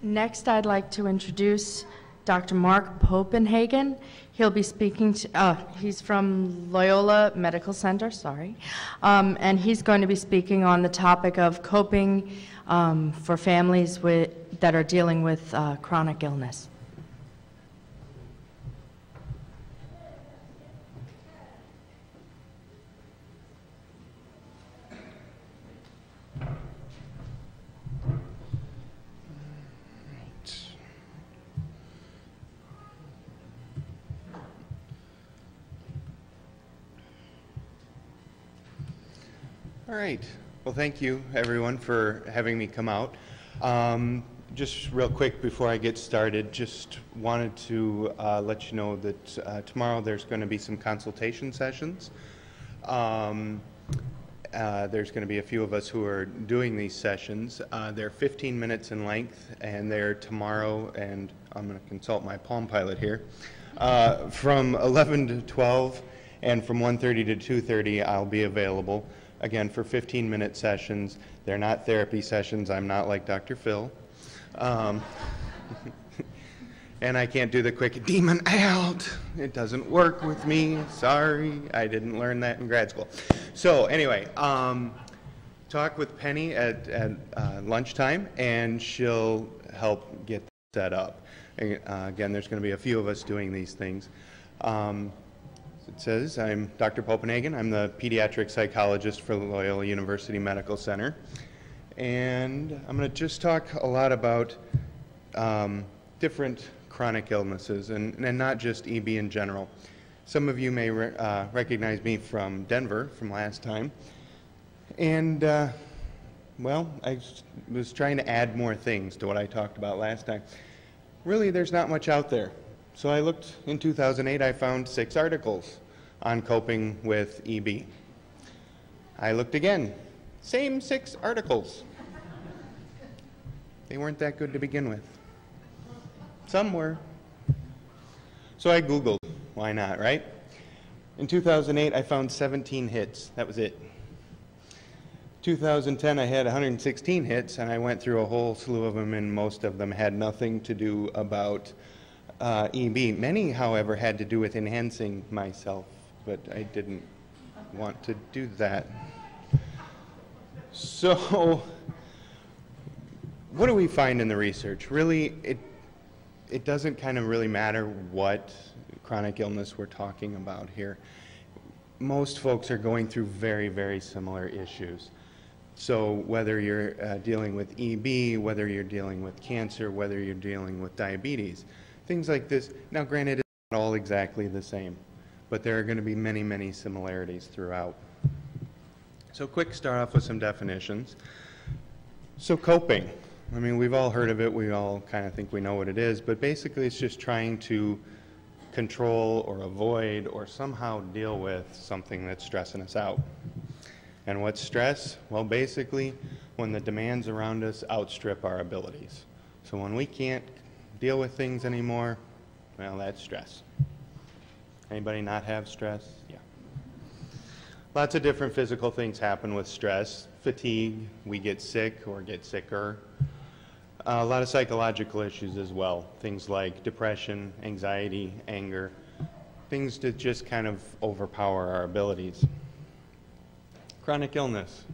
Next, I'd like to introduce Dr. Mark Popenhagen. He'll be speaking to, he's from Loyola Medical Center, and he's going to be speaking on the topic of coping for families that are dealing with chronic illness. All right. Well, thank you, everyone, for having me come out. Just real quick before I get started, just wanted to let you know that tomorrow there's going to be some consultation sessions. There's going to be a few of us who are doing these sessions. They're 15 minutes in length, and they're tomorrow, and I'm going to consult my Palm Pilot here, from 11 to 12, and from 1:30 to 2:30 I'll be available. Again, for 15-minute sessions. They're not therapy sessions. I'm not like Dr. Phil. And I can't do the quick demon out. It doesn't work with me. Sorry, I didn't learn that in grad school. So anyway, talk with Penny at lunchtime, and she'll help get that set up. Again, there's going to be a few of us doing these things. It says, I'm Dr. Popenhagen. I'm the pediatric psychologist for Loyola University Medical Center. And I'm going to just talk a lot about different chronic illnesses, and not just EB in general. Some of you may recognize me from Denver from last time. And, well, I was trying to add more things to what I talked about last time. Really, there's not much out there. So I looked in 2008, I found 6 articles on coping with EB. I looked again, same 6 articles. They weren't that good to begin with. Some were. So I Googled, why not, right? In 2008, I found 17 hits, that was it. 2010, I had 116 hits, and I went through a whole slew of them, and most of them had nothing to do about EB. Many, however, had to do with enhancing myself, but I didn't want to do that. So, what do we find in the research? Really, it doesn't kind of really matter what chronic illness we're talking about here. Most folks are going through very, very similar issues. So whether you're dealing with EB, whether you're dealing with cancer, whether you're dealing with diabetes, things like this. Now, granted, it's not all exactly the same, but there are going to be many, many similarities throughout. So quick start off with some definitions. So coping. I mean, we've all heard of it. We all kind of think we know what it is, but basically it's just trying to control or avoid or somehow deal with something that's stressing us out. And what's stress? Well, basically, when the demands around us outstrip our abilities. So when we can't deal with things anymore, well, that's stress. Anybody not have stress? Yeah. Lots of different physical things happen with stress. Fatigue, we get sick or get sicker. A lot of psychological issues as well. Things like depression, anxiety, anger, things that just kind of overpower our abilities. Chronic illness.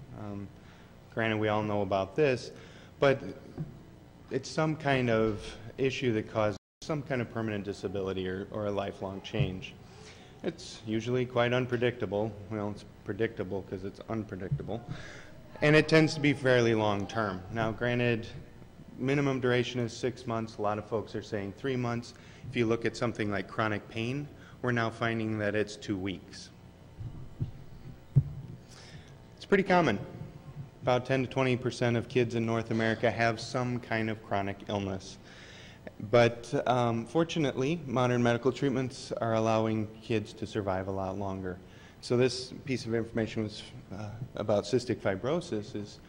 Granted, we all know about this, but it's some kind of issue that causes some kind of permanent disability or a lifelong change. It's usually quite unpredictable. Well, it's predictable because it's unpredictable. And it tends to be fairly long term. Now, granted, minimum duration is 6 months. A lot of folks are saying 3 months. If you look at something like chronic pain, we're now finding that it's 2 weeks. It's pretty common. About 10 to 20% of kids in North America have some kind of chronic illness. But fortunately, modern medical treatments are allowing kids to survive a lot longer. So this piece of information was about cystic fibrosis is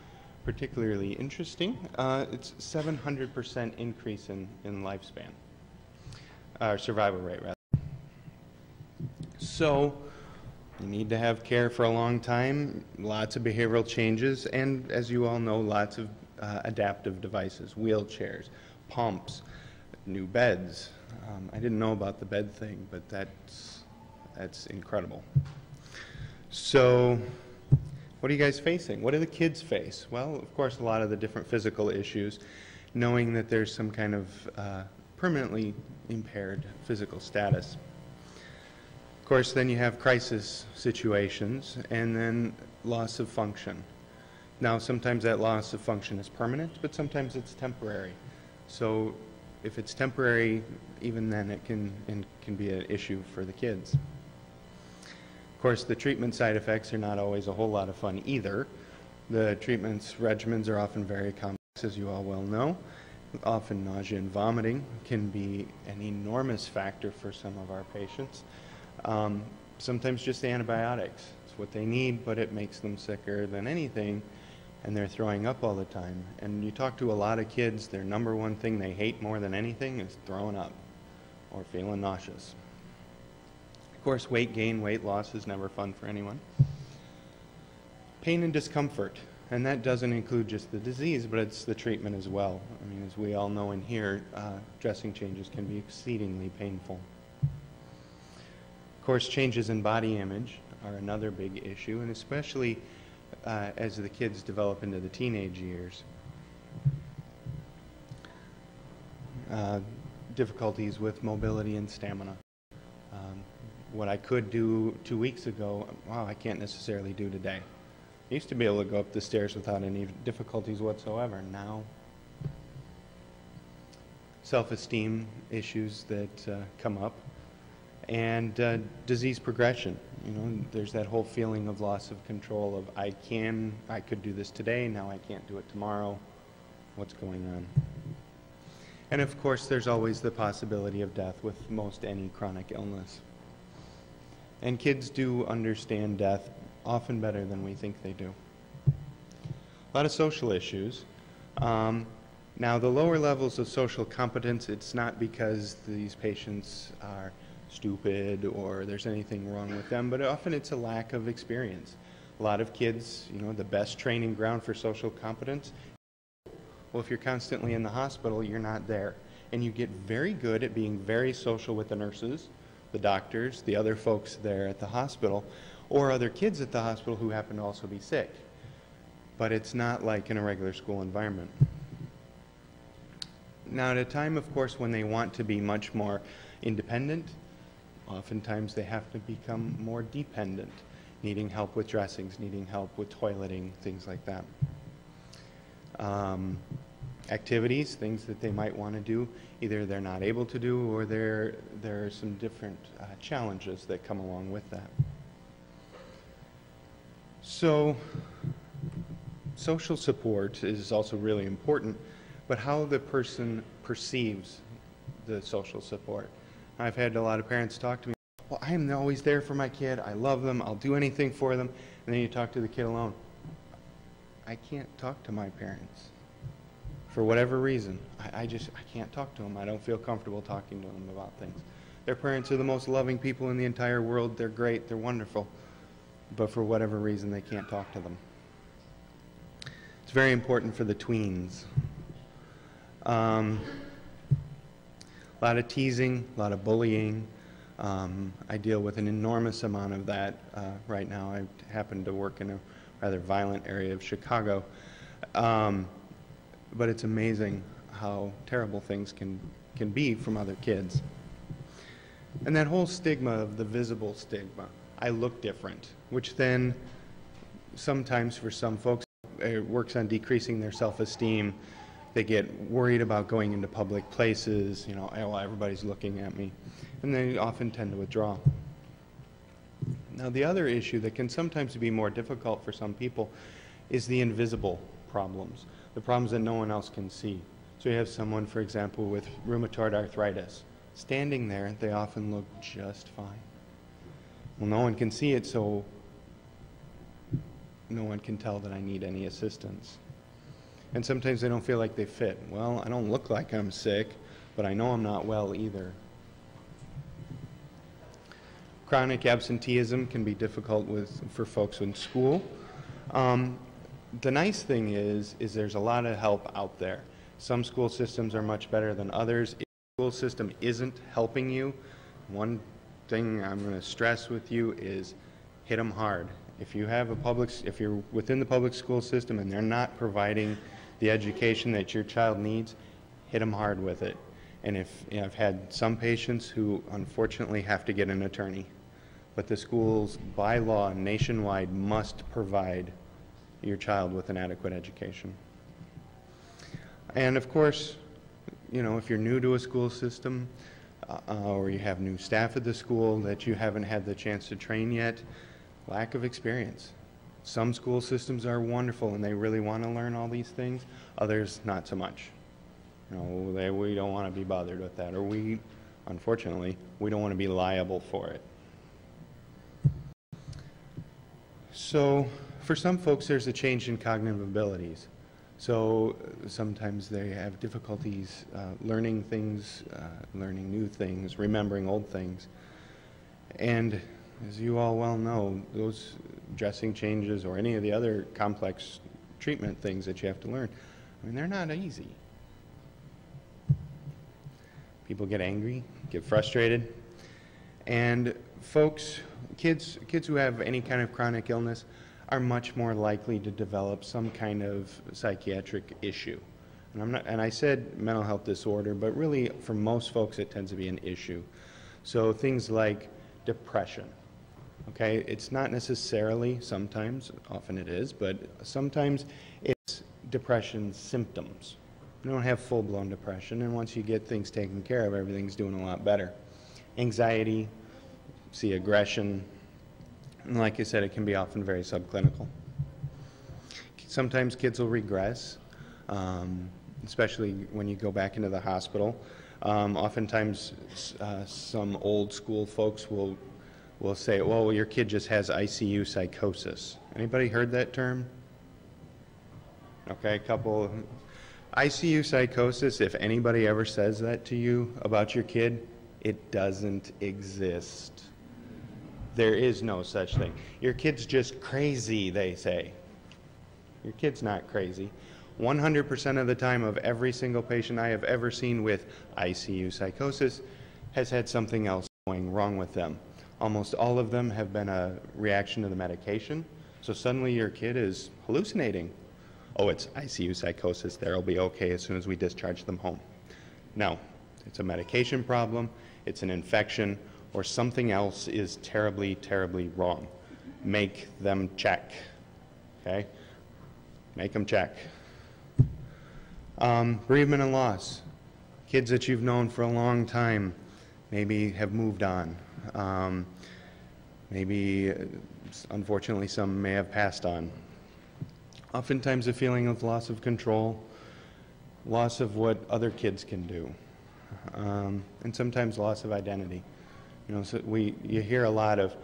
particularly interesting. It's 700% increase in lifespan, or survival rate rather. So you need to have care for a long time, lots of behavioral changes, and as you all know, lots of adaptive devices, wheelchairs, pumps, new beds. I didn't know about the bed thing, but that's incredible. So what are you guys facing? What do the kids face? Well, of course, a lot of the different physical issues, knowing that there's some kind of permanently impaired physical status. Of course, then you have crisis situations, and then loss of function. Now, sometimes that loss of function is permanent, but sometimes it's temporary. So if it's temporary, even then it can be an issue for the kids. Of course, the treatment side effects are not always a whole lot of fun either. The treatments regimens are often very complex, as you all well know. Often nausea and vomiting can be an enormous factor for some of our patients. Sometimes just antibiotics. It's what they need, but it makes them sicker than anything, and they're throwing up all the time. And you talk to a lot of kids, their number one thing they hate more than anything is throwing up or feeling nauseous. Of course, weight gain, weight loss is never fun for anyone. Pain and discomfort, and that doesn't include just the disease, but it's the treatment as well. I mean, as we all know in here, dressing changes can be exceedingly painful. Of course, changes in body image are another big issue, and especially as the kids develop into the teenage years. Difficulties with mobility and stamina. What I could do 2 weeks ago, wow, I can't necessarily do today. I used to be able to go up the stairs without any difficulties whatsoever. Now, self-esteem issues that come up, and disease progression. You know, there's that whole feeling of loss of control of I could do this today, now I can't do it tomorrow. What's going on? And of course, there's always the possibility of death with most any chronic illness. And kids do understand death often better than we think they do. A lot of social issues. Now, the lower levels of social competence, it's not because these patients are stupid or there's anything wrong with them, but often it's a lack of experience. A lot of kids, you know, the best training ground for social competence, well, if you're constantly in the hospital, you're not there. And you get very good at being very social with the nurses, the doctors, the other folks there at the hospital, or other kids at the hospital who happen to also be sick. But it's not like in a regular school environment. Now, at a time, of course, when they want to be much more independent, oftentimes they have to become more dependent, needing help with dressings, needing help with toileting, things like that. Activities, things that they might want to do, either they're not able to do or there are some different challenges that come along with that. So, social support is also really important, but how the person perceives the social support. I've had a lot of parents talk to me, well, I am always there for my kid, I love them, I'll do anything for them, and then you talk to the kid alone. I can't talk to my parents. For whatever reason, I can't talk to them. I don't feel comfortable talking to them about things. Their parents are the most loving people in the entire world. They're great, they're wonderful. But for whatever reason, they can't talk to them. It's very important for the tweens. A lot of teasing, a lot of bullying. I deal with an enormous amount of that right now. I happen to work in a rather violent area of Chicago. But it's amazing how terrible things can be from other kids. And that whole stigma of the visible stigma, I look different, which then sometimes for some folks it works on decreasing their self-esteem. They get worried about going into public places, you know, oh, everybody's looking at me, and they often tend to withdraw. Now, the other issue that can sometimes be more difficult for some people is the invisible problems, the problems that no one else can see. So you have someone, for example, with rheumatoid arthritis. Standing there, they often look just fine. Well, no one can see it, so no one can tell that I need any assistance. And sometimes they don't feel like they fit. Well, I don't look like I'm sick, but I know I'm not well either. Chronic absenteeism can be difficult for folks in school. The nice thing is there's a lot of help out there. Some school systems are much better than others. If the school system isn't helping you, one thing I'm going to stress with you is hit them hard. If you're within the public school system and they're not providing the education that your child needs, hit them hard with it. And I've had some patients who unfortunately have to get an attorney, but the schools by law nationwide must provide your child with an adequate education. And of course, if you're new to a school system or you have new staff at the school that you haven't had the chance to train yet, lack of experience. Some school systems are wonderful and they really want to learn all these things, others not so much. We don't want to be bothered with that, or unfortunately, we don't want to be liable for it. So for some folks, there's a change in cognitive abilities. So sometimes they have difficulties learning things, learning new things, remembering old things. And as you all well know, those dressing changes or any of the other complex treatment things that you have to learn, they're not easy. People get angry, get frustrated, and kids who have any kind of chronic illness are much more likely to develop some kind of psychiatric issue. And I said mental health disorder, but really for most folks it tends to be an issue. So things like depression. Okay, it's not necessarily, sometimes, often it is, but sometimes it's depression symptoms. You don't have full-blown depression, and once you get things taken care of, everything's doing a lot better. Anxiety, see aggression, and like I said, it can be often very subclinical. Sometimes kids will regress, especially when you go back into the hospital. Oftentimes, some old school folks will say, well, your kid just has ICU psychosis. Anybody heard that term? Okay, a couple. ICU psychosis, if anybody ever says that to you about your kid, it doesn't exist. There is no such thing. Your kid's just crazy, they say. Your kid's not crazy. 100% of the time of every single patient I have ever seen with ICU psychosis has had something else going wrong with them. Almost all of them have been a reaction to the medication. So suddenly your kid is hallucinating. Oh, it's ICU psychosis. They'll be okay as soon as we discharge them home. No, it's a medication problem, it's an infection, or something else is terribly, terribly wrong. Make them check, okay? Make them check. Bereavement and loss. Kids that you've known for a long time maybe have moved on. Maybe, unfortunately, some may have passed on. Oftentimes a feeling of loss of control, loss of what other kids can do, and sometimes loss of identity. So you hear a lot of,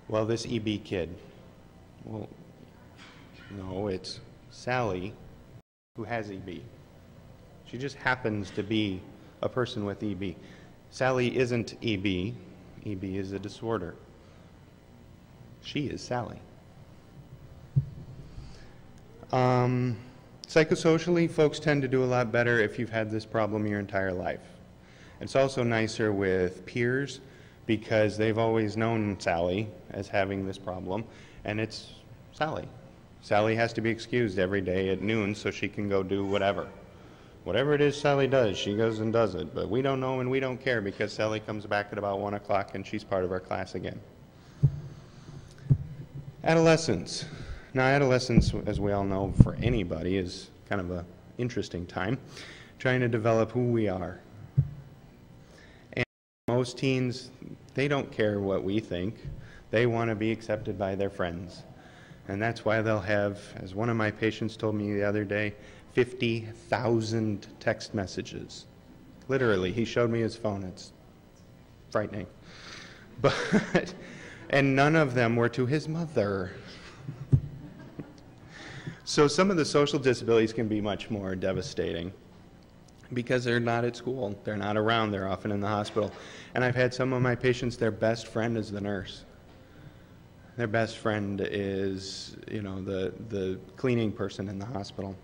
well, this EB kid. Well, no, it's Sally who has EB. She just happens to be a person with EB. Sally isn't EB. EB is a disorder. She is Sally. Psychosocially, folks tend to do a lot better if you've had this problem your entire life. It's also nicer with peers because they've always known Sally as having this problem, and it's Sally. Sally has to be excused every day at noon so she can go do whatever. Whatever it is Sally does, she goes and does it, but we don't know and we don't care because Sally comes back at about 1 o'clock and she's part of our class again. Adolescence. Now, adolescence, as we all know, for anybody is kind of an interesting time, trying to develop who we are. And most teens, they don't care what we think. They want to be accepted by their friends. And that's why they'll have, as one of my patients told me the other day, 50,000 text messages. Literally, he showed me his phone. It's frightening. And none of them were to his mother. So some of the social disabilities can be much more devastating because they're not at school, they're not around, they're often in the hospital. And I've had some of my patients, their best friend is the nurse. Their best friend is, the cleaning person in the hospital.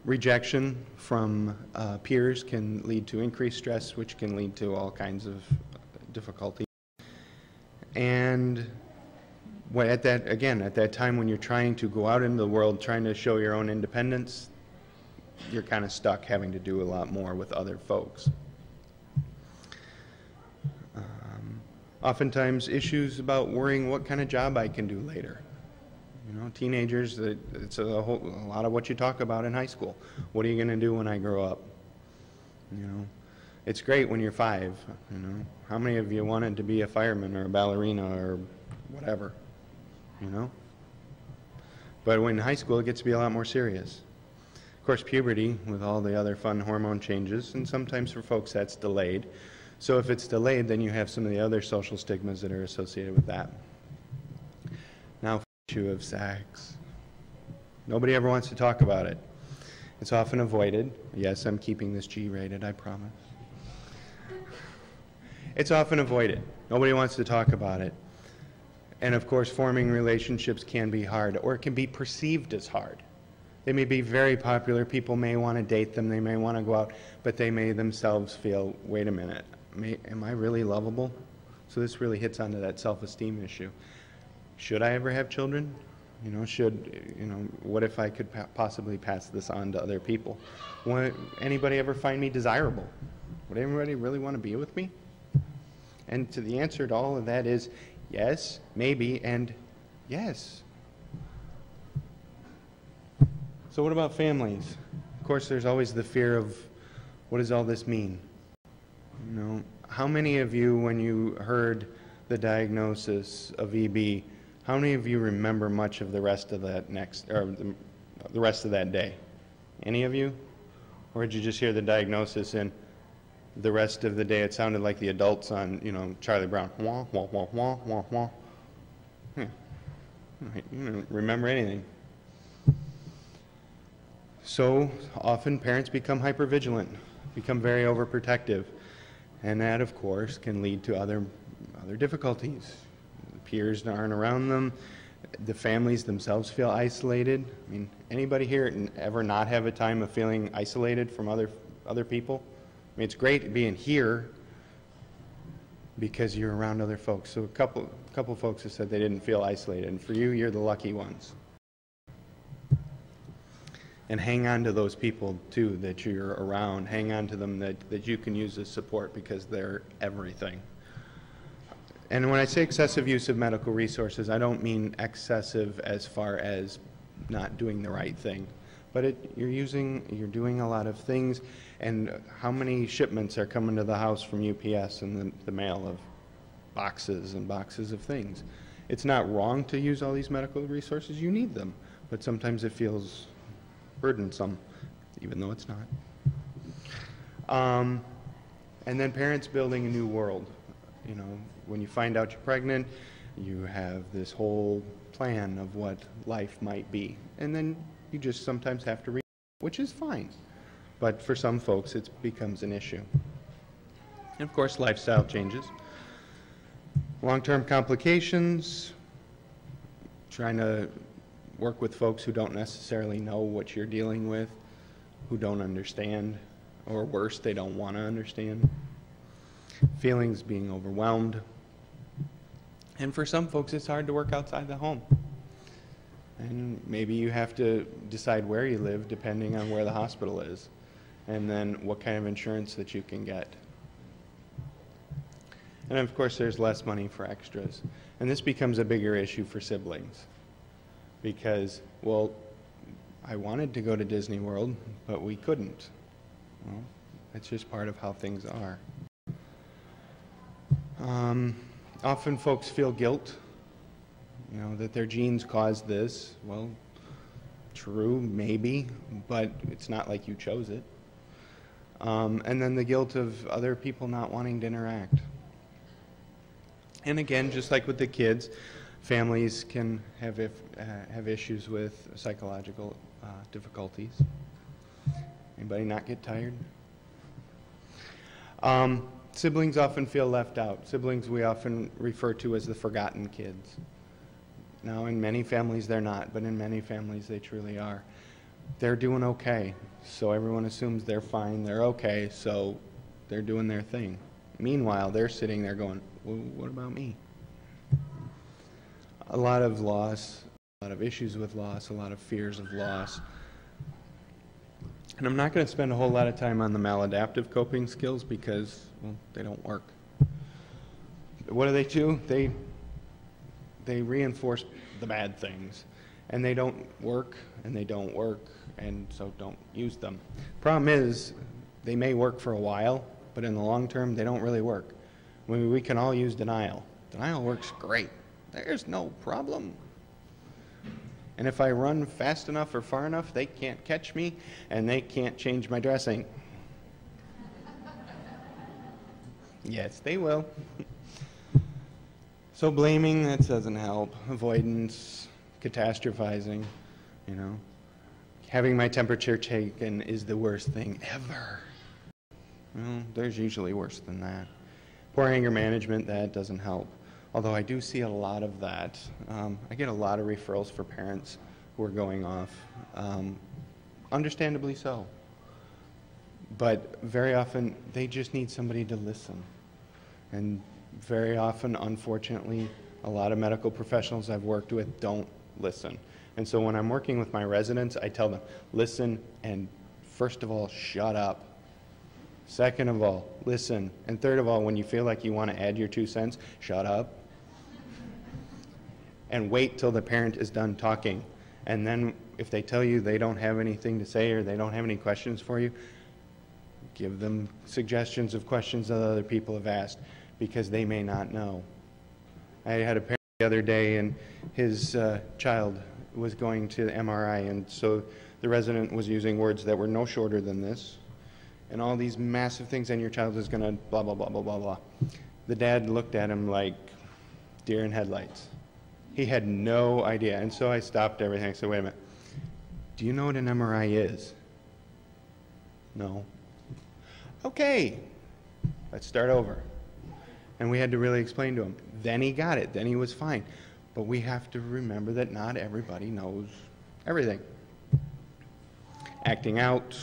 Rejection from peers can lead to increased stress, which can lead to all kinds of difficulty. And at that time when you're trying to go out into the world, trying to show your own independence, you're kind of stuck having to do a lot more with other folks. Oftentimes issues about worrying what kind of job I can do later. You know, teenagers, it's a lot of what you talk about in high school. What are you going to do when I grow up? You know, it's great when you're 5. You know, how many of you wanted to be a fireman or a ballerina or whatever? You know, but when in high school, it gets to be a lot more serious. Of course, puberty with all the other fun hormone changes, and sometimes for folks that's delayed. So if it's delayed, then you have some of the other social stigmas that are associated with that. Now, issue of sex. Nobody ever wants to talk about it. It's often avoided. Yes, I'm keeping this G-rated, I promise. It's often avoided. Nobody wants to talk about it. And of course, forming relationships can be hard, or it can be perceived as hard. They may be very popular. People may want to date them. They may want to go out, but they may themselves feel, wait a minute, am I really lovable? So this really hits onto that self-esteem issue. Should I ever have children? You know, what if I could possibly pass this on to other people? Would anybody ever find me desirable? Would anybody really want to be with me? And to the answer to all of that is yes, maybe, and yes. So what about families? Of course, there's always the fear of, what does all this mean? You know, how many of you, when you heard the diagnosis of EB, how many of you remember much of the rest of that the rest of that day? Any of you? Or did you just hear the diagnosis and the rest of the day it sounded like the adults on, you know, Charlie Brown? Wah, wah, wah, wah, wah, wah. You don't remember anything. So often parents become hypervigilant, become very overprotective, and that, of course, can lead to other difficulties. The peers aren't around them. The families themselves feel isolated. I mean, anybody here ever not have a time of feeling isolated from other people? I mean, it's great being here because you're around other folks. So a couple folks have said they didn't feel isolated, and for you, you're the lucky ones. And hang on to those people, too, that you're around. Hang on to them that you can use as support because they're everything. And when I say excessive use of medical resources, I don't mean excessive as far as not doing the right thing. But you're doing a lot of things. And how many shipments are coming to the house from UPS and the mail of boxes and boxes of things? It's not wrong to use all these medical resources. You need them. But sometimes it feels burdensome, even though it's not. And then parents building a new world. You know, when you find out you're pregnant, you have this whole plan of what life might be. And then you just sometimes have to read, which is fine. But for some folks, it becomes an issue. And of course, lifestyle changes. Long-term complications, trying to work with folks who don't necessarily know what you're dealing with, who don't understand, or worse, they don't want to understand. Feelings being overwhelmed. And for some folks, it's hard to work outside the home. And maybe you have to decide where you live depending on where the hospital is, and then what kind of insurance that you can get. And of course, there's less money for extras. And this becomes a bigger issue for siblings. Because, well, I wanted to go to Disney World, but we couldn't. Well, it's just part of how things are. Often folks feel guilt, you know, that their genes caused this. Well, true, maybe, but it's not like you chose it. And then the guilt of other people not wanting to interact. And again, just like with the kids, families can have issues with psychological difficulties. Anybody not get tired? Siblings often feel left out. Siblings we often refer to as the forgotten kids. Now, in many families they're not, but in many families they truly are. They're doing okay. So everyone assumes they're fine, they're okay, so they're doing their thing. Meanwhile, they're sitting there going, well, what about me? A lot of loss, a lot of issues with loss, a lot of fears of loss. And I'm not going to spend a whole lot of time on the maladaptive coping skills because, well, they don't work. What do? They reinforce the bad things. And they don't work, and so don't use them. Problem is, they may work for a while, but in the long term, they don't really work. We can all use denial. Denial works great. There's no problem. And if I run fast enough or far enough, they can't catch me, and they can't change my dressing. Yes, they will. So blaming, that doesn't help. Avoidance, catastrophizing, you know. Having my temperature taken is the worst thing ever. Well, there's usually worse than that. Poor anger management, that doesn't help. Although I do see a lot of that. I get a lot of referrals for parents who are going off, understandably so. But very often, they just need somebody to listen. And very often, unfortunately, a lot of medical professionals I've worked with don't listen. And so when I'm working with my residents, I tell them, listen, and first of all, shut up. Second of all, listen. And third of all, when you feel like you want to add your 2 cents, shut up. And wait till the parent is done talking. And then if they tell you they don't have anything to say or they don't have any questions for you, give them suggestions of questions that other people have asked, because they may not know. I had a parent the other day, and his child was going to the MRI, and so the resident was using words that were no shorter than this, and all these massive things, and your child is going to blah, blah, blah, blah, blah, blah. The dad looked at him like deer in headlights. He had no idea, and so I stopped everything. I said, wait a minute, do you know what an MRI is? No. Okay, let's start over. And we had to really explain to him. Then he got it. Then he was fine. But we have to remember that not everybody knows everything. Acting out.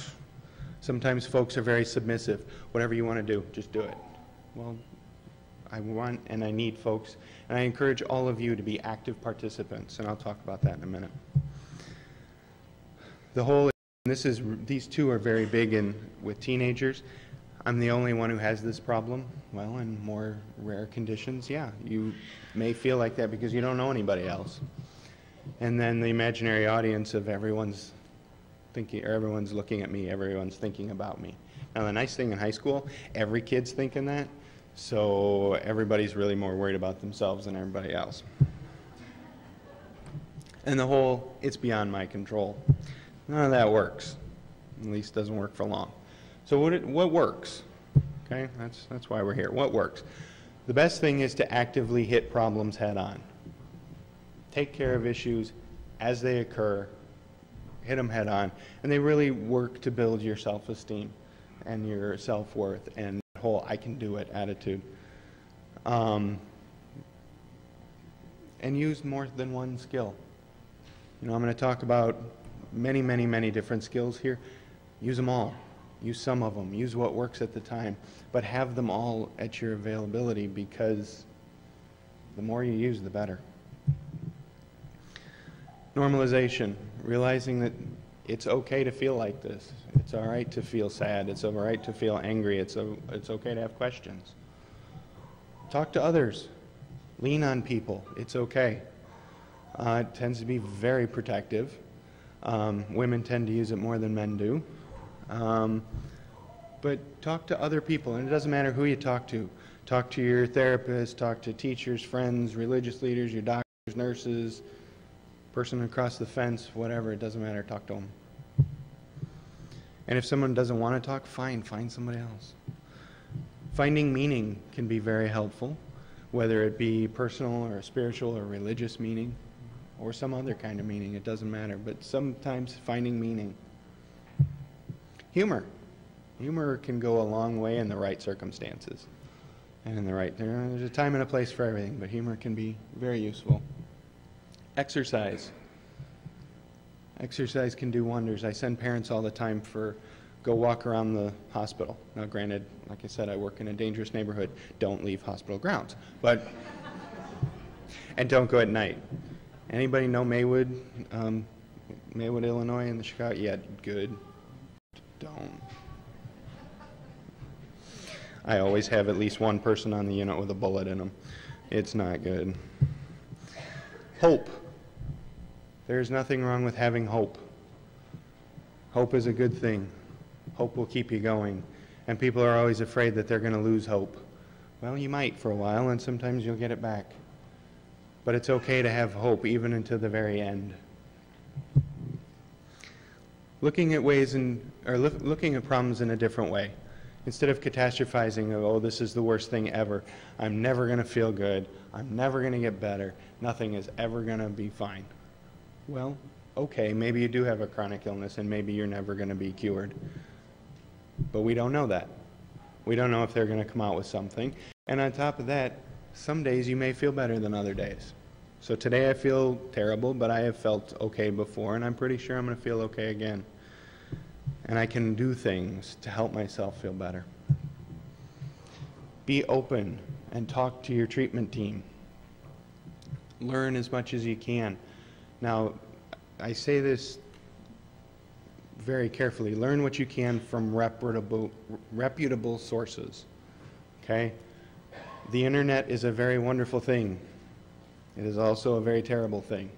Sometimes folks are very submissive. Whatever you want to do, just do it. Well, I want and I need folks, and I encourage all of you to be active participants, and I'll talk about that in a minute. These two are very big with teenagers. I'm the only one who has this problem. Well, in more rare conditions, yeah, you may feel like that because you don't know anybody else. And then the imaginary audience of everyone's thinking, or everyone's looking at me, everyone's thinking about me. Now, the nice thing in high school, every kid's thinking that, so everybody's really more worried about themselves than everybody else. And it's beyond my control. None of that works. At least doesn't work for long. So what works? Okay, that's why we're here. What works? The best thing is to actively hit problems head on. Take care of issues as they occur, hit them head on, and they really work to build your self-esteem and your self-worth and that whole I can do it attitude. And use more than one skill. You know, I'm going to talk about many, many, many different skills here. Use them all. Use some of them. Use what works at the time. But have them all at your availability, because the more you use, the better. Normalization. Realizing that it's okay to feel like this. It's all right to feel sad. It's all right to feel angry. It's okay to have questions. Talk to others. Lean on people. It's okay. It tends to be very protective. Women tend to use it more than men do. But talk to other people, and it doesn't matter who you talk to. Talk to your therapist, talk to teachers, friends, religious leaders, your doctors, nurses, person across the fence, whatever, it doesn't matter, talk to them. And if someone doesn't want to talk, fine, find somebody else. Finding meaning can be very helpful, whether it be personal or spiritual or religious meaning, or some other kind of meaning, it doesn't matter, but sometimes finding meaning. Humor. Humor can go a long way in the right circumstances. And there's a time and a place for everything, but humor can be very useful. Exercise. Exercise can do wonders. I send parents all the time for go walk around the hospital. Now, granted, like I said, I work in a dangerous neighborhood. Don't leave hospital grounds. But, and don't go at night. Anybody know Maywood, Maywood, Illinois, in the Chicago? Yeah, good. Don't. I always have at least one person on the unit with a bullet in them. It's not good. Hope. There's nothing wrong with having hope. Hope is a good thing. Hope will keep you going. And people are always afraid that they're going to lose hope. Well, you might for a while, and sometimes you'll get it back. But it's okay to have hope even until the very end. Looking at looking at problems in a different way. Instead of catastrophizing, oh, this is the worst thing ever. I'm never going to feel good. I'm never going to get better. Nothing is ever going to be fine. Well, okay, maybe you do have a chronic illness and maybe you're never going to be cured. But we don't know that. We don't know if they're going to come out with something. And on top of that, some days you may feel better than other days. So today I feel terrible, but I have felt okay before, and I'm pretty sure I'm going to feel okay again. And I can do things to help myself feel better. Be open and talk to your treatment team. Learn as much as you can. Now, I say this very carefully. Learn what you can from reputable sources. Okay? The internet is a very wonderful thing. It is also a very terrible thing.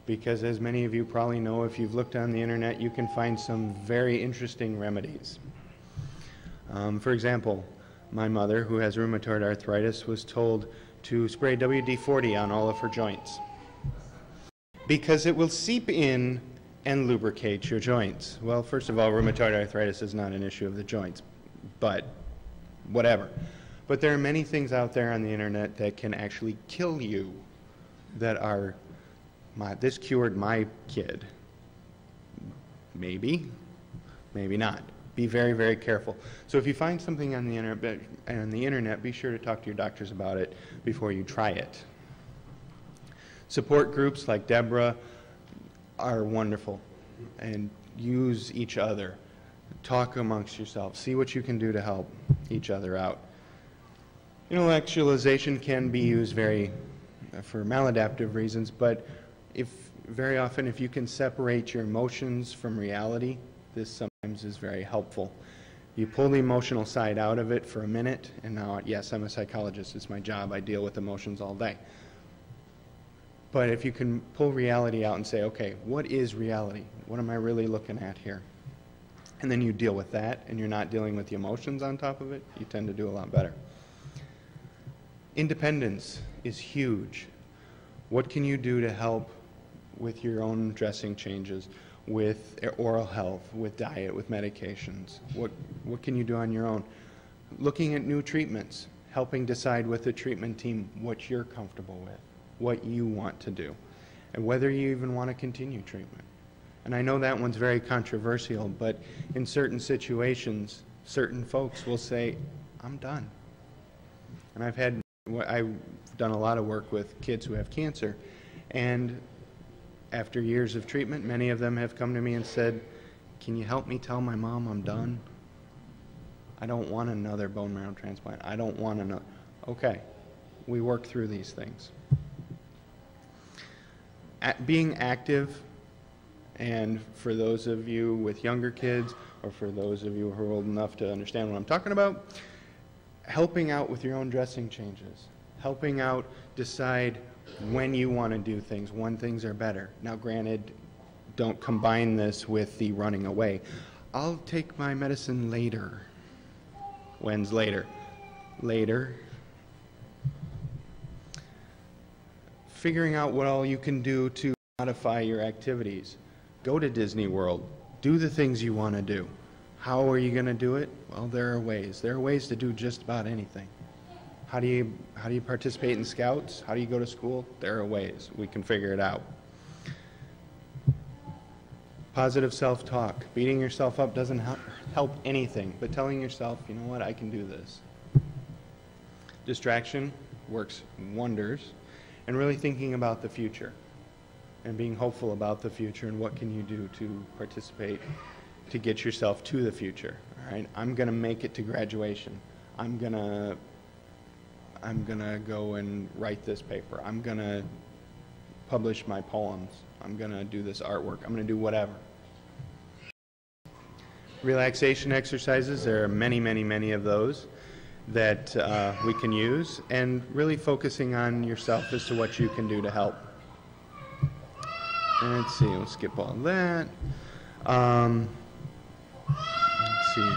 Because as many of you probably know, if you've looked on the internet, you can find some very interesting remedies. For example, my mother, who has rheumatoid arthritis, was told to spray WD-40 on all of her joints because it will seep in and lubricate your joints. Well, first of all, rheumatoid arthritis is not an issue of the joints, but whatever. But there are many things out there on the internet that can actually kill you that are, this cured my kid. Maybe, maybe not. Be very, very careful. So if you find something on the internet, be sure to talk to your doctors about it before you try it. Support groups like Deborah are wonderful, and use each other. Talk amongst yourselves. See what you can do to help each other out. Intellectualization can be used for maladaptive reasons, but very often if you can separate your emotions from reality, this sometimes is very helpful. You pull the emotional side out of it for a minute, and now, yes, I'm a psychologist. It's my job. I deal with emotions all day. But if you can pull reality out and say, okay, what is reality? What am I really looking at here? And then you deal with that, and you're not dealing with the emotions on top of it, you tend to do a lot better. Independence is huge. What can you do to help with your own dressing changes, with oral health, with diet, with medications? What can you do on your own? Looking at new treatments, helping decide with the treatment team what you're comfortable with, what you want to do, and whether you even want to continue treatment. And I know that one's very controversial, but in certain situations, certain folks will say, I'm done. And I've done a lot of work with kids who have cancer, and after years of treatment, many of them have come to me and said, can you help me tell my mom I'm done? I don't want another bone marrow transplant. I don't want another. Okay, we work through these things. Being active, and for those of you with younger kids, or for those of you who are old enough to understand what I'm talking about, helping out with your own dressing changes, helping out decide when you want to do things, when things are better. Now, granted, don't combine this with the running away. I'll take my medicine later. When's later? Later. Figuring out what all you can do to modify your activities. Go to Disney World. Do the things you want to do. How are you going to do it? Well, there are ways. There are ways to do just about anything. How do you participate in Scouts? How do you go to school? There are ways. We can figure it out. Positive self-talk. Beating yourself up doesn't help anything, but telling yourself, you know what, I can do this. Distraction works wonders. And really thinking about the future. and being hopeful about the future and what can you do to participate to get yourself to the future. All right, I'm going to make it to graduation. I'm going to go and write this paper. I'm going to publish my poems. I'm going to do this artwork. I'm going to do whatever. Relaxation exercises, there are many, many, many of those that we can use, and really focusing on yourself as to what you can do to help. And let's see, we'll skip all that. Let's see.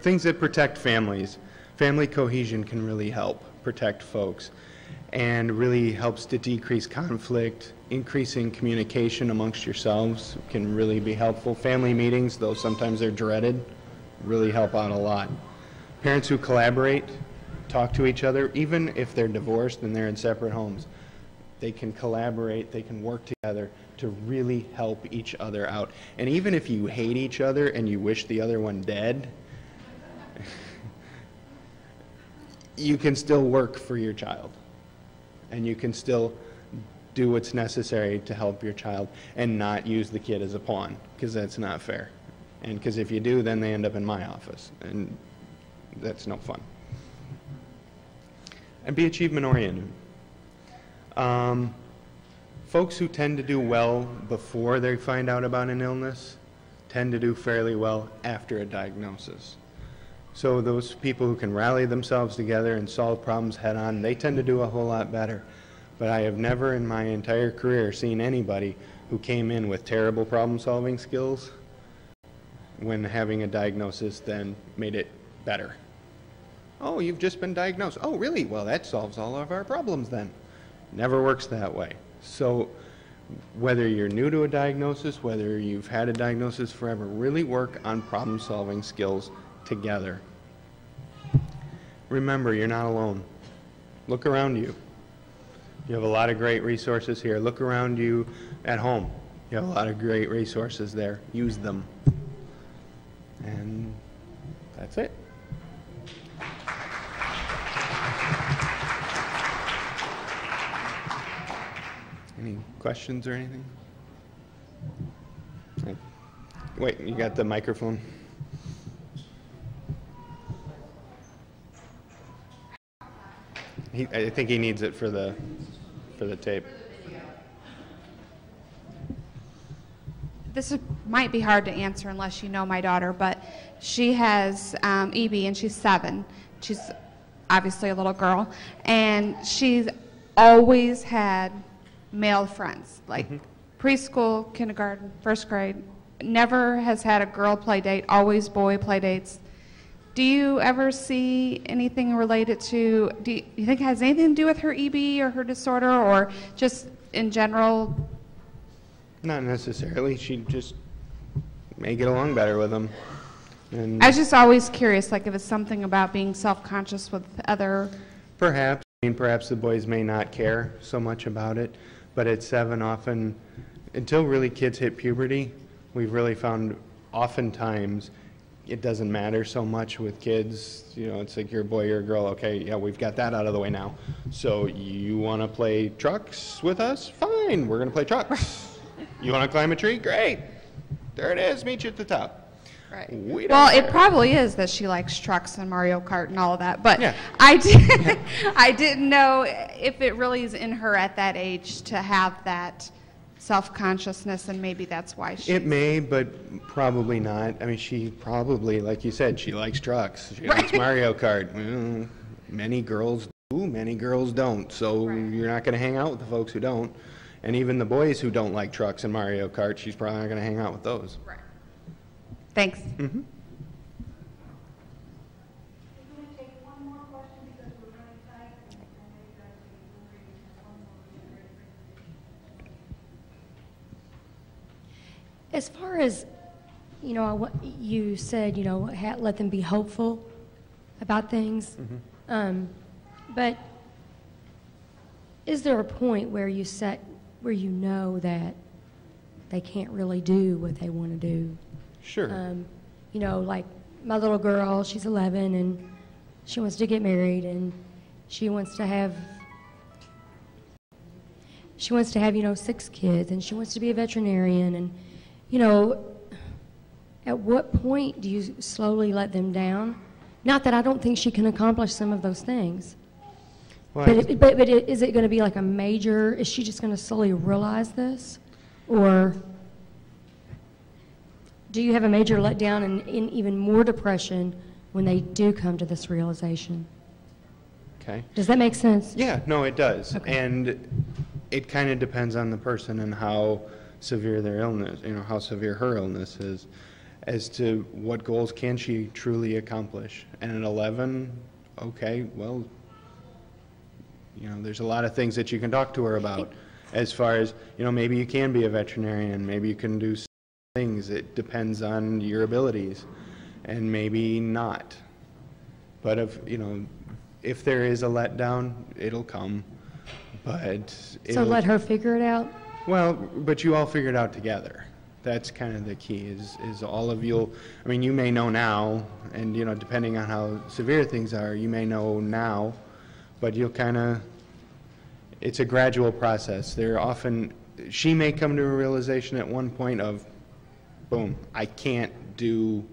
Things that protect families. Family cohesion can really help protect folks and really helps to decrease conflict. Increasing communication amongst yourselves can really be helpful. Family meetings, though sometimes they're dreaded, really help out a lot. Parents who collaborate, talk to each other, even if they're divorced and they're in separate homes, they can collaborate, they can work together to really help each other out. And even if you hate each other and you wish the other one dead, you can still work for your child. And you can still do what's necessary to help your child and not use the kid as a pawn, because that's not fair. And because if you do, then they end up in my office, and that's no fun. And be achievement oriented. Folks who tend to do well before they find out about an illness tend to do fairly well after a diagnosis. So those people who can rally themselves together and solve problems head on, they tend to do a whole lot better. But I have never in my entire career seen anybody who came in with terrible problem solving skills when having a diagnosis then made it better. Oh, you've just been diagnosed. Oh, really? Well, that solves all of our problems then. Never works that way. So whether you're new to a diagnosis, whether you've had a diagnosis forever, really work on problem solving skills together. Remember, you're not alone. Look around you. You have a lot of great resources here. Look around you at home. You have a lot of great resources there. Use them. And that's it. Any questions or anything? Wait, you got the microphone? I think he needs it for the tape. This might be hard to answer unless you know my daughter, but she has EB and she's 7. She's obviously a little girl, and she's always had male friends, like preschool, kindergarten, first grade. Never has had a girl play date, always boy play dates. Do you ever see anything related to, do you think it has anything to do with her EB or her disorder, or just in general? Not necessarily. She just may get along better with them. And I was just always curious, like if it's something about being self-conscious with other... Perhaps. I mean, perhaps the boys may not care so much about it, but at 7 often, until really kids hit puberty, we've really found oftentimes it doesn't matter so much with kids. You know, it's like you're a boy, you're a girl. Okay, yeah, we've got that out of the way now. So you want to play trucks with us? Fine, we're going to play trucks. You want to climb a tree? Great. There it is. Meet you at the top. Right. Well, it probably is that she likes trucks and Mario Kart and all of that. But yeah. I didn't know if it really is in her at that age to have that self-consciousness, and maybe that's why she... It may, but probably not. I mean, she probably, like you said, she likes trucks. She likes Mario Kart. Well, many girls do, many girls don't. So you're not going to hang out with the folks who don't. And even the boys who don't like trucks and Mario Kart, she's probably not going to hang out with those. Right. Thanks. Mm-hmm. As far as, you know, what you said, you know, let them be hopeful about things. Mm-hmm. But is there a point where you know that they can't really do what they want to do? Sure. You know, like my little girl, she's 11, and she wants to get married, and she wants to have she wants to have, 6 kids, and she wants to be a veterinarian, and, you know, at what point do you slowly let them down? Not that I don't think she can accomplish some of those things. Well, But is it going to be like a major, is she just going to slowly realize this? Or do you have a major letdown and even more depression when they do come to this realization? okay. Does that make sense? Yeah, no, it does. Okay. And it kind of depends on the person and how severe their illness, how severe her illness is, as to what goals can she truly accomplish. And at 11, okay, well, there's a lot of things that you can talk to her about as far as, maybe you can be a veterinarian, maybe you can do things. It depends on your abilities, and maybe not. But if there is a letdown, it'll come. But So let her figure it out? well, but you all figure it out together. That's kind of the key, is all of you, you may know now, and, depending on how severe things are, you may know now, but you'll it's a gradual process. She may come to a realization at one point of, boom, I can't do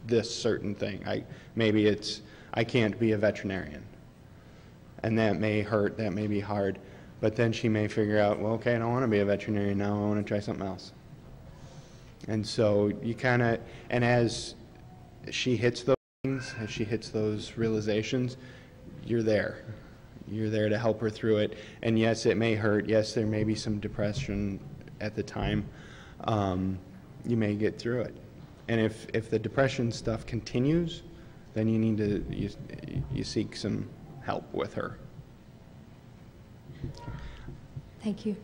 this certain thing. Maybe it's, I can't be a veterinarian. And that may hurt, that may be hard. But then she may figure out, well, okay, I don't want to be a veterinarian now, I want to try something else. And so you and as she hits those things, as she hits those realizations, you're there. You're there to help her through it. And yes, it may hurt. Yes, there may be some depression at the time. You may get through it. And if the depression stuff continues, then you need to, you seek some help with her. Thank you.